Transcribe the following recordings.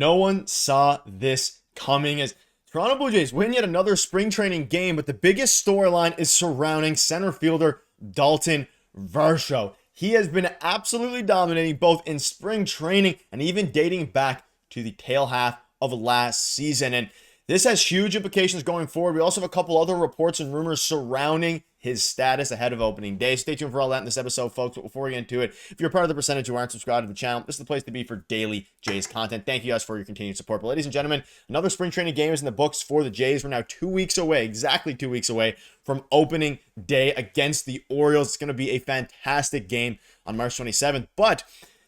no one saw this coming as Toronto Blue Jays win yet another spring training game, but the biggest storyline is surrounding center fielder Dalton Varsho. He has been absolutely dominating both in spring training and even dating back to the tail half of last season. And this has huge implications going forward. We also have a couple other reports and rumors surrounding his status ahead of opening day. Stay tuned for all that in this episode, folks. But before we get into it, if you're part of the percentage who aren't subscribed to the channel, this is the place to be for daily Jays content. Thank you guys for your continued support. But ladies and gentlemen, another spring training game is in the books for the Jays. We're now 2 weeks away, exactly 2 weeks away from opening day against the Orioles. It's going to be a fantastic game on March 27th. But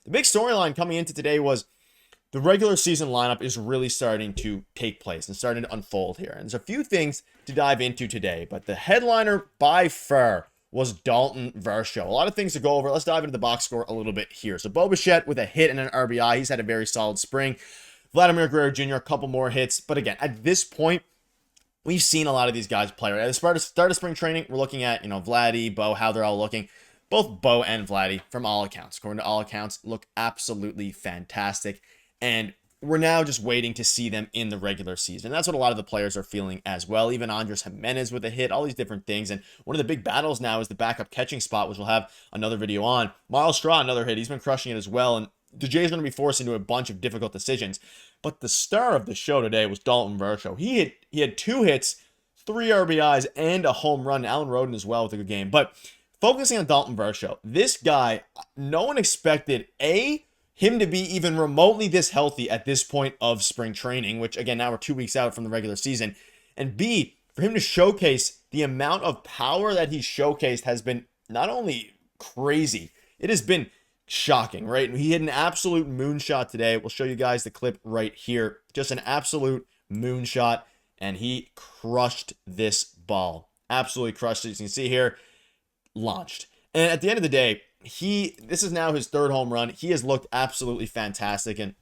the big storyline coming into today was the regular season lineup is really starting to take place and starting to unfold here. And there's a few things to dive into today, but the headliner by far was Dalton Varsho. A lot of things to go over. Let's dive into the box score a little bit here. So Bichette with a hit and an RBI. He's had a very solid spring. Vladimir Guerrero Jr., a couple more hits. But again, at this point, we've seen a lot of these guys play. Right? At the start of spring training, we're looking at, Vladdy, Bo, how they're all looking. Both Bo and Vladdy, from all accounts, according to all accounts, look absolutely fantastic. And we're now just waiting to see them in the regular season. And that's what a lot of the players are feeling as well. Even Andres Jimenez with a hit, all these different things. And one of the big battles now is the backup catching spot, which we'll have another video on. Miles Straw, another hit. He's been crushing it as well. And the Jays are going to be forced into a bunch of difficult decisions. But the star of the show today was Dalton Varsho. He had 2 hits, 3 RBIs, and a home run. Alan Roden as well with a good game. But focusing on Dalton Varsho, this guy, no one expected, him to be even remotely this healthy at this point of spring training, which again, now we're 2 weeks out from the regular season. And B, for him to showcase the amount of power that he's showcased has been not only crazy, it has been shocking, right? He hit an absolute moonshot today. We'll show you guys the clip right here. Just an absolute moonshot, and he crushed this ball. Absolutely crushed it. As you can see here, launched. And at the end of the day, this is now his 3rd home run. He has looked absolutely fantastic, and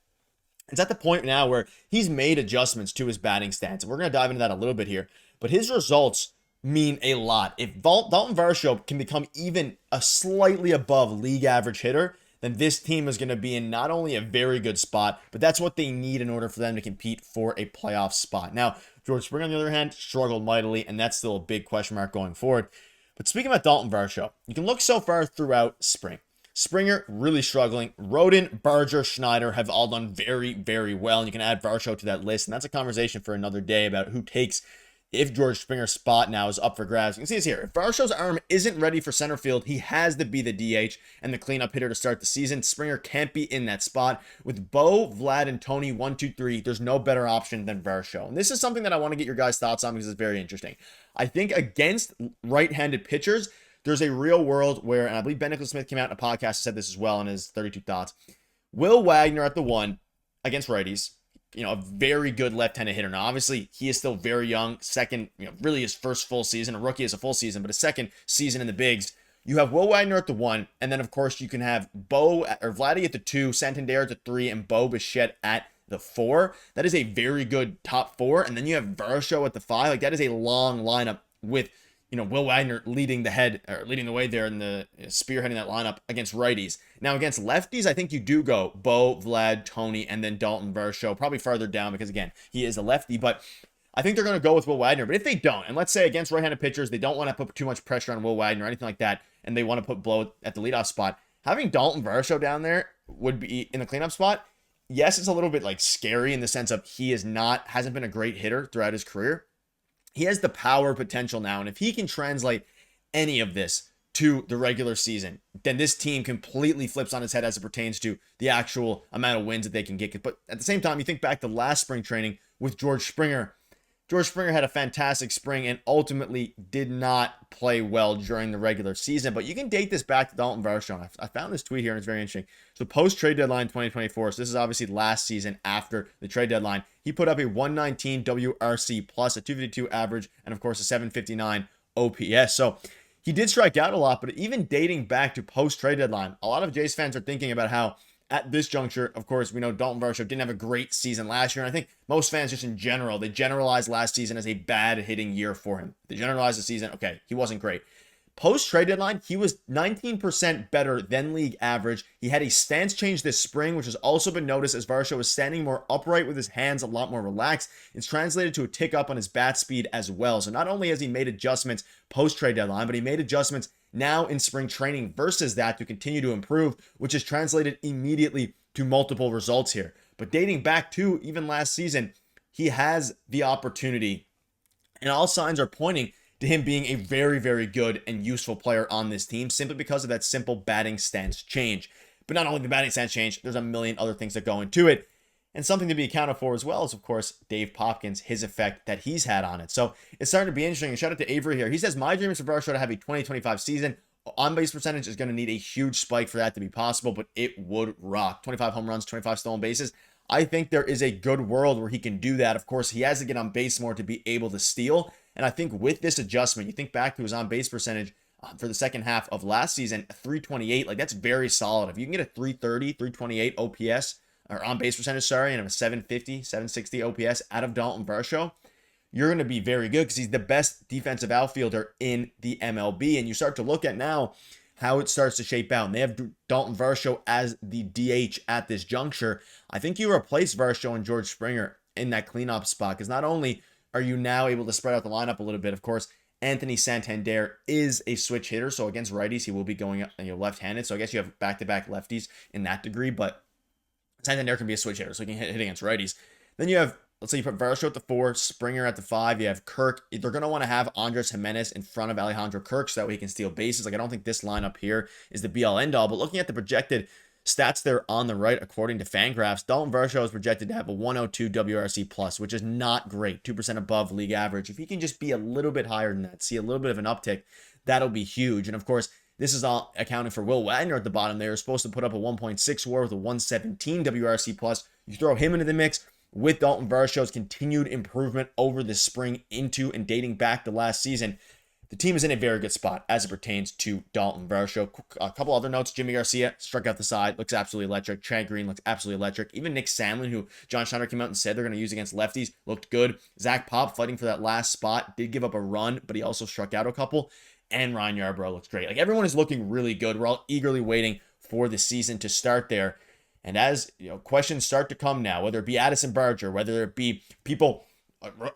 it's at the point now where he's made adjustments to his batting stance. And we're going to dive into that a little bit here, but his results mean a lot. If Dalton Varsho can become even a slightly above league average hitter, then this team is going to be in not only a very good spot, but that's what they need in order for them to compete for a playoff spot. Now, George Springer, on the other hand, struggled mightily, and that's still a big question mark going forward. But speaking about Dalton Varsho, you can look so far throughout spring. Springer really struggling. Roden, Barger, Schneider have all done very, very well. And you can add Varsho to that list. And that's a conversation for another day about who takes, if George Springer's spot now is up for grabs. You can see this here. If Varsho's arm isn't ready for center field, he has to be the DH and the cleanup hitter to start the season. Springer can't be in that spot. With Bo, Vlad, and Tony, 1, 2, 3, there's no better option than Varsho. And this is something that I want to get your guys' thoughts on because it's very interesting. I think against right-handed pitchers, there's a real world where, and I believe Ben Nicholson-Smith came out in a podcast and said this as well in his 32 Thoughts. Will Wagner at the 1 against righties, a very good left-handed hitter. Now, obviously, he is still very young. Second, really his first full season. A rookie is a full season, but a second season in the bigs. You have Will Wagner at the 1, and then, of course, you can have Bo or Vladdy at the 2, Santander at the 3, and Bo Bichette at the 4. That is a very good top 4. And then you have Varsho at the 5. Like, that is a long lineup with, Will Wagner leading the way there in the spearheading that lineup against righties. Now, against lefties, I think you do go Bo, Vlad, Tony, and then Dalton Varsho, probably farther down because, again, he is a lefty. But I think they're going to go with Will Wagner. But if they don't, and let's say against right-handed pitchers, they don't want to put too much pressure on Will Wagner or anything like that, and they want to put Blow at the leadoff spot, having Dalton Varsho down there would be in the cleanup spot. Yes, it's a little bit scary in the sense of he hasn't been a great hitter throughout his career. He has the power potential now, and if he can translate any of this to the regular season, then this team completely flips on its head as it pertains to the actual amount of wins that they can get. But at the same time, you think back to last spring training with George Springer. George Springer had a fantastic spring and ultimately did not play well during the regular season. But you can date this back to Dalton Varsho. I found this tweet here and it's very interesting. So post-trade deadline 2024, so this is obviously last season after the trade deadline, he put up a 119 WRC plus, a 252 average, and of course a 759 OPS. So he did strike out a lot, but even dating back to post-trade deadline, a lot of Jays fans are thinking about how at this juncture, of course, we know Dalton Varsho didn't have a great season last year. And I think most fans just in general, they generalized last season as a bad hitting year for him. They generalized the season, okay, he wasn't great. Post trade deadline, he was 19% better than league average. He had a stance change this spring, which has also been noticed as Varsho was standing more upright with his hands a lot more relaxed. It's translated to a tick up on his bat speed as well. So not only has he made adjustments post trade deadline, but he made adjustments now in spring training versus that to continue to improve, which is translated immediately to multiple results here. But dating back to even last season, he has the opportunity, and all signs are pointing to him being a very, very good and useful player on this team simply because of that simple batting stance change. But not only the batting stance change, there's a million other things that go into it. And something to be accounted for as well is, of course, Dave Popkins, his effect that he's had on it. So it's starting to be interesting. And shout out to Avery here. He says, my dream is for Varsho to have a 2025 season. On-base percentage is going to need a huge spike for that to be possible, but it would rock. 25 home runs, 25 stolen bases. I think there is a good world where he can do that. Of course, he has to get on base more to be able to steal. And I think with this adjustment, you think back to his on-base percentage for the second half of last season, 328, like that's very solid. If you can get a 330, 328 OPS, or on-base percentage, sorry, and a 750, 760 OPS out of Dalton Varsho, you're going to be very good because he's the best defensive outfielder in the MLB. And you start to look at now how it starts to shape out. And they have Dalton Varsho as the DH at this juncture. I think you replace Varsho and George Springer in that cleanup spot because not only are you now able to spread out the lineup a little bit, of course, Anthony Santander is a switch hitter. So against righties, he will be going left-handed. So I guess you have back-to-back lefties in that degree, but Santander can be a switch hitter, so he can hit against righties. Then you have, let's say you put Varsho at the 4, Springer at the 5. You have Kirk. They're going to want to have Andres Jimenez in front of Alejandro Kirk so that way he can steal bases. Like, I don't think this lineup here is the be-all, end-all. But looking at the projected stats there on the right, according to Fangraphs, Dalton Varsho is projected to have a 102 WRC plus, which is not great, 2% above league average. If he can just be a little bit higher than that, see a little bit of an uptick, that'll be huge. And of course, this is all accounting for Will Wagner at the bottom. They were supposed to put up a 1.6 WAR with a 117 WRC plus. You throw him into the mix with Dalton Varsho's continued improvement over the spring into and dating back to last season. The team is in a very good spot as it pertains to Dalton Varsho. A couple other notes. Jimmy Garcia struck out the side, looks absolutely electric. Chad Green looks absolutely electric. Even Nick Sandlin, who John Schneider came out and said they're going to use against lefties, looked good. Zach Pop fighting for that last spot, did give up a run, but he also struck out a couple. And Ryan Yarbrough looks great. Like, everyone is looking really good. We're all eagerly waiting for the season to start there. And as questions start to come now, whether it be Addison Barger, whether it be people,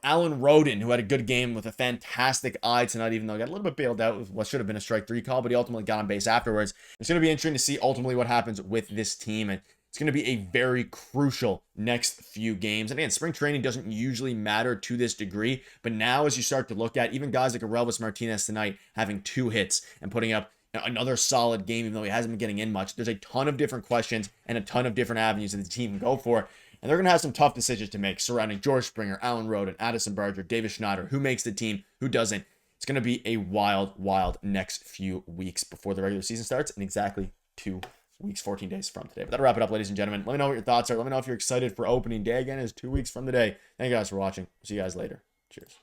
Alan Roden, who had a good game with a fantastic eye tonight, even though he got a little bit bailed out with what should have been a strike 3 call, but he ultimately got on base afterwards. It's going to be interesting to see ultimately what happens with this team. And it's going to be a very crucial next few games. And again, spring training doesn't usually matter to this degree, but now as you start to look at even guys like Aurelvis Martinez tonight having 2 hits and putting up another solid game, even though he hasn't been getting in much, there's a ton of different questions and a ton of different avenues that the team can go for. And they're going to have some tough decisions to make surrounding George Springer, Alan Roden, Addison Barger, Davis Schneider, who makes the team, who doesn't. It's going to be a wild, wild next few weeks before the regular season starts in exactly 2 weeks, 14 days from today. But that'll wrap it up, ladies and gentlemen. Let me know what your thoughts are. Let me know if you're excited for opening day. Again, it's 2 weeks from today. Thank you guys for watching. See you guys later. Cheers.